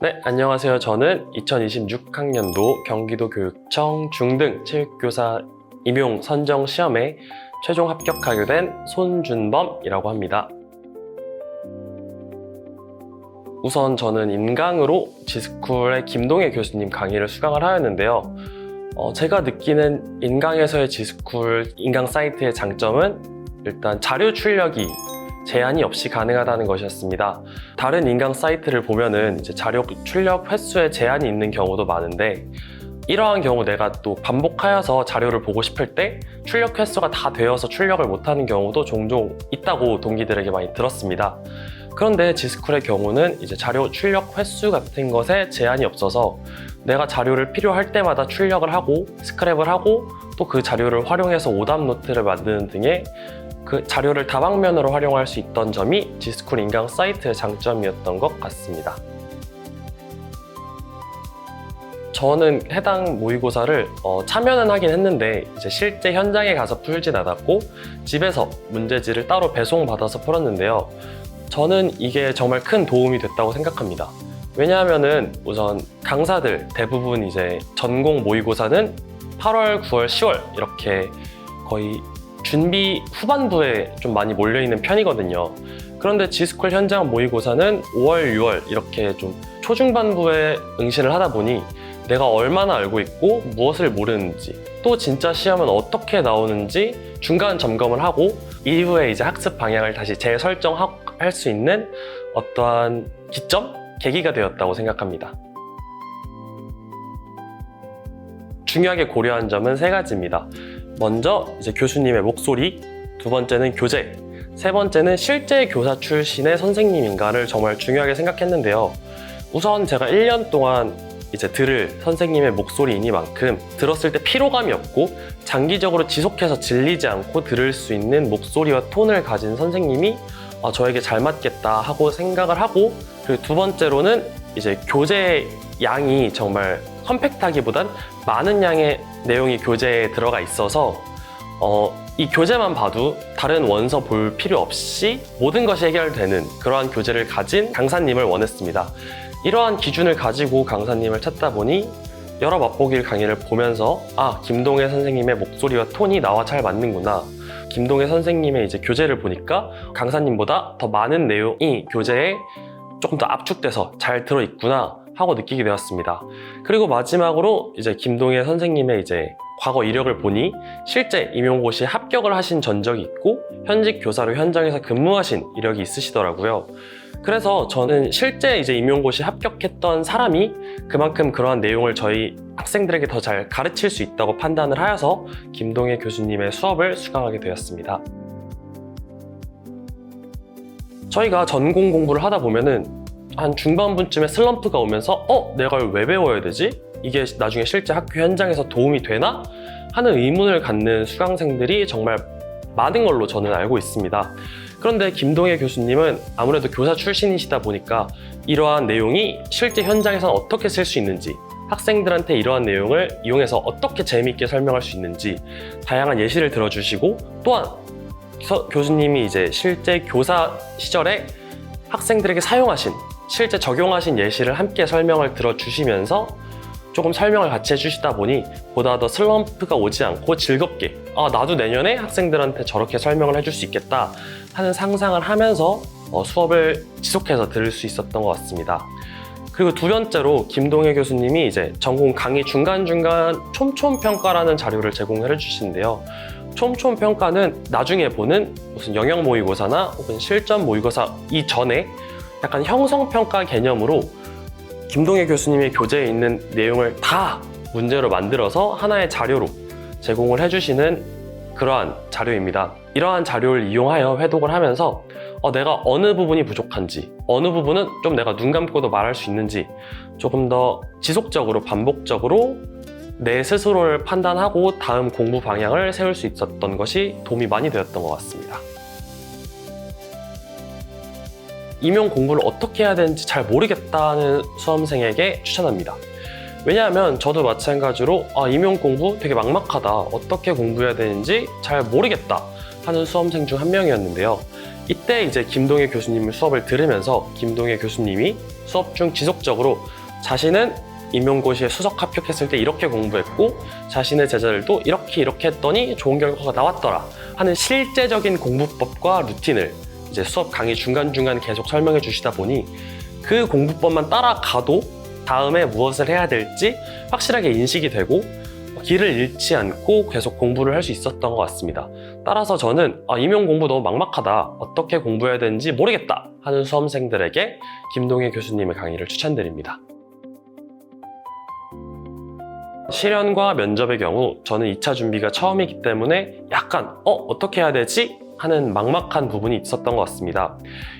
네, 안녕하세요. 저는 2026학년도 경기도교육청 중등 체육교사 임용 선정 시험에 최종 합격하게 된 손준범이라고 합니다. 우선 저는 인강으로 지스쿨의 김동혜 교수님 강의를 수강을 하였는데요. 제가 느끼는 인강에서의 지스쿨 인강 사이트의 장점은 일단 자료 출력이 제한이 없이 가능하다는 것이었습니다. 다른 인강 사이트를 보면은 이제 자료 출력 횟수에 제한이 있는 경우도 많은데, 이러한 경우 내가 또 반복하여서 자료를 보고 싶을 때 출력 횟수가 다 되어서 출력을 못하는 경우도 종종 있다고 동기들에게 많이 들었습니다. 그런데 지스쿨의 경우는 이제 자료 출력 횟수 같은 것에 제한이 없어서 내가 자료를 필요할 때마다 출력을 하고 스크랩을 하고 또 그 자료를 활용해서 오답 노트를 만드는 등의 그 자료를 다방면으로 활용할 수 있던 점이 지스쿨 인강 사이트의 장점이었던 것 같습니다. 저는 해당 모의고사를 참여는 하긴 했는데 이제 실제 현장에 가서 풀진 않았고 집에서 문제지를 따로 배송받아서 풀었는데요. 저는 이게 정말 큰 도움이 됐다고 생각합니다. 왜냐하면은 우선 강사들 대부분 이제 전공 모의고사는 8월, 9월, 10월 이렇게 거의 준비 후반부에 좀 많이 몰려있는 편이거든요. 그런데 지스쿨 현장 모의고사는 5월, 6월 이렇게 좀 초중반부에 응시를 하다 보니 내가 얼마나 알고 있고 무엇을 모르는지 또 진짜 시험은 어떻게 나오는지 중간 점검을 하고 이후에 이제 학습 방향을 다시 재설정할 수 있는 어떠한 기점? 계기가 되었다고 생각합니다. 중요하게 고려한 점은 3가지입니다. 먼저 이제 교수님의 목소리, 두 번째는 교재, 세 번째는 실제 교사 출신의 선생님인가를 정말 중요하게 생각했는데요. 우선 제가 1년 동안 이제 들을 선생님의 목소리이니만큼 들었을 때 피로감이 없고 장기적으로 지속해서 질리지 않고 들을 수 있는 목소리와 톤을 가진 선생님이 저에게 잘 맞겠다 하고 생각을 하고, 그리고 두 번째로는 이제 교재 양이 정말 컴팩트하기보단 많은 양의 내용이 교재에 들어가 있어서 이 교재만 봐도 다른 원서 볼 필요 없이 모든 것이 해결되는 그러한 교재를 가진 강사님을 원했습니다. 이러한 기준을 가지고 강사님을 찾다 보니 여러 맛보기를 강의를 보면서 김동혜 선생님의 목소리와 톤이 나와 잘 맞는구나. 김동혜 선생님의 이제 교재를 보니까 강사님보다 더 많은 내용이 교재에 조금 더 압축돼서 잘 들어있구나 하고 느끼게 되었습니다. 그리고 마지막으로 이제 김동혜 선생님의 이제 과거 이력을 보니 실제 임용고시에 합격을 하신 전적이 있고 현직 교사로 현장에서 근무하신 이력이 있으시더라고요. 그래서 저는 실제 이제 임용고시에 합격했던 사람이 그만큼 그러한 내용을 저희 학생들에게 더 잘 가르칠 수 있다고 판단을 하여서 김동혜 교수님의 수업을 수강하게 되었습니다. 저희가 전공 공부를 하다 보면은 한 중반부쯤에 슬럼프가 오면서 내가 이걸 왜 배워야 되지? 이게 나중에 실제 학교 현장에서 도움이 되나? 하는 의문을 갖는 수강생들이 정말 많은 걸로 저는 알고 있습니다. 그런데 김동혜 교수님은 아무래도 교사 출신이시다 보니까 이러한 내용이 실제 현장에서 어떻게 쓸 수 있는지, 학생들한테 이러한 내용을 이용해서 어떻게 재미있게 설명할 수 있는지 다양한 예시를 들어주시고, 또한 교수님이 이제 실제 교사 시절에 학생들에게 사용하신, 실제 적용하신 예시를 함께 설명을 들어주시면서 조금 설명을 같이 해주시다 보니 보다 더 슬럼프가 오지 않고 즐겁게 나도 내년에 학생들한테 저렇게 설명을 해줄 수 있겠다 하는 상상을 하면서 수업을 지속해서 들을 수 있었던 것 같습니다. 그리고 두 번째로 김동혜 교수님이 이제 전공 강의 중간중간 촘촘평가라는 자료를 제공을 해주시는데요. 촘촘평가는 나중에 보는 무슨 영역 모의고사나 혹은 실전 모의고사 이전에 약간 형성평가 개념으로 김동혜 교수님의 교재에 있는 내용을 다 문제로 만들어서 하나의 자료로 제공을 해주시는 그러한 자료입니다. 이러한 자료를 이용하여 회독을 하면서 내가 어느 부분이 부족한지, 어느 부분은 좀 내가 눈 감고도 말할 수 있는지 조금 더 지속적으로 반복적으로 내 스스로를 판단하고 다음 공부 방향을 세울 수 있었던 것이 도움이 많이 되었던 것 같습니다. 임용 공부를 어떻게 해야 되는지 잘 모르겠다는 수험생에게 추천합니다. 왜냐하면 저도 마찬가지로 임용 공부 되게 막막하다, 어떻게 공부해야 되는지 잘 모르겠다 하는 수험생 중 한 명이었는데요. 이때 이제 김동혜 교수님의 수업을 들으면서 김동혜 교수님이 수업 중 지속적으로 자신은 임용고시에 수석 합격했을 때 이렇게 공부했고 자신의 제자들도 이렇게 했더니 좋은 결과가 나왔더라 하는 실제적인 공부법과 루틴을 이제 수업 강의 중간중간 계속 설명해 주시다 보니 그 공부법만 따라가도 다음에 무엇을 해야 될지 확실하게 인식이 되고 길을 잃지 않고 계속 공부를 할 수 있었던 것 같습니다. 따라서 저는 임용 공부 너무 막막하다, 어떻게 공부해야 되는지 모르겠다 하는 수험생들에게 김동혜 교수님의 강의를 추천드립니다. 실연과 면접의 경우 저는 2차 준비가 처음이기 때문에 약간 어떻게 해야 되지? 하는 막막한 부분이 있었던 것 같습니다.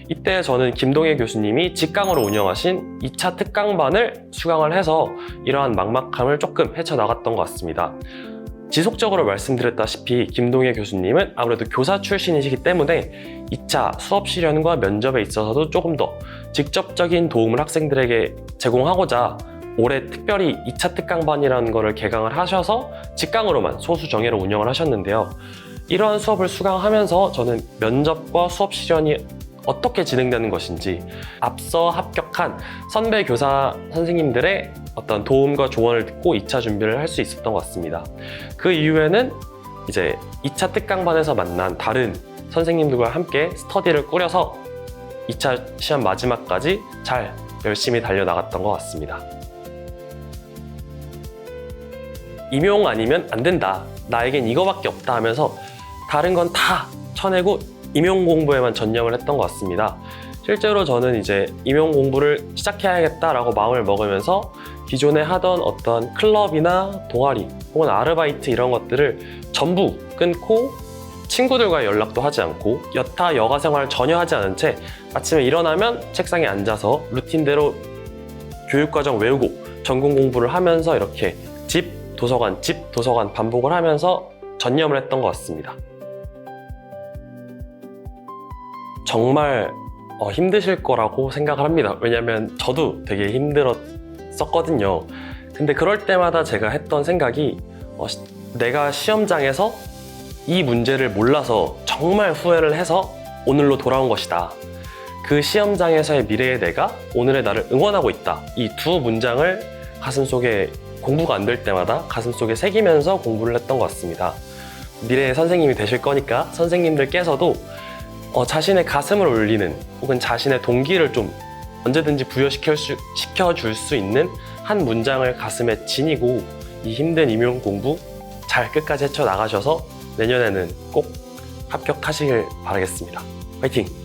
이때 저는 김동혜 교수님이 직강으로 운영하신 2차 특강반을 수강을 해서 이러한 막막함을 조금 헤쳐나갔던 것 같습니다. 지속적으로 말씀드렸다시피 김동혜 교수님은 아무래도 교사 출신이시기 때문에 2차 수업 실연과 면접에 있어서도 조금 더 직접적인 도움을 학생들에게 제공하고자 올해 특별히 2차 특강반이라는 거를 개강을 하셔서 직강으로만 소수 정예로 운영을 하셨는데요. 이러한 수업을 수강하면서 저는 면접과 수업 실연이 어떻게 진행되는 것인지 앞서 합격한 선배 교사 선생님들의 어떤 도움과 조언을 듣고 2차 준비를 할 수 있었던 것 같습니다. 그 이후에는 이제 2차 특강반에서 만난 다른 선생님들과 함께 스터디를 꾸려서 2차 시험 마지막까지 잘 열심히 달려나갔던 것 같습니다. 임용 아니면 안 된다, 나에겐 이거밖에 없다 하면서 다른 건 다 쳐내고 임용 공부에만 전념을 했던 것 같습니다. 실제로 저는 이제 임용 공부를 시작해야겠다라고 마음을 먹으면서 기존에 하던 어떤 클럽이나 동아리 혹은 아르바이트 이런 것들을 전부 끊고 친구들과의 연락도 하지 않고 여타 여가 생활을 전혀 하지 않은 채 아침에 일어나면 책상에 앉아서 루틴대로 교육과정 외우고 전공 공부를 하면서 이렇게 집 도서관 반복을 하면서 전념을 했던 것 같습니다. 정말 힘드실 거라고 생각을 합니다. 왜냐면 저도 되게 힘들었었거든요. 근데 그럴 때마다 제가 했던 생각이 내가 시험장에서 이 문제를 몰라서 정말 후회를 해서 오늘로 돌아온 것이다. 그 시험장에서의 미래의 내가 오늘의 나를 응원하고 있다. 이 두 문장을 가슴속에 공부가 안 될 때마다 가슴속에 새기면서 공부를 했던 것 같습니다. 미래의 선생님이 되실 거니까 선생님들께서도 자신의 가슴을 울리는 혹은 자신의 동기를 좀 언제든지 부여시켜줄 수 있는 한 문장을 가슴에 지니고 이 힘든 임용 공부 잘 끝까지 헤쳐나가셔서 내년에는 꼭 합격하시길 바라겠습니다. 화이팅!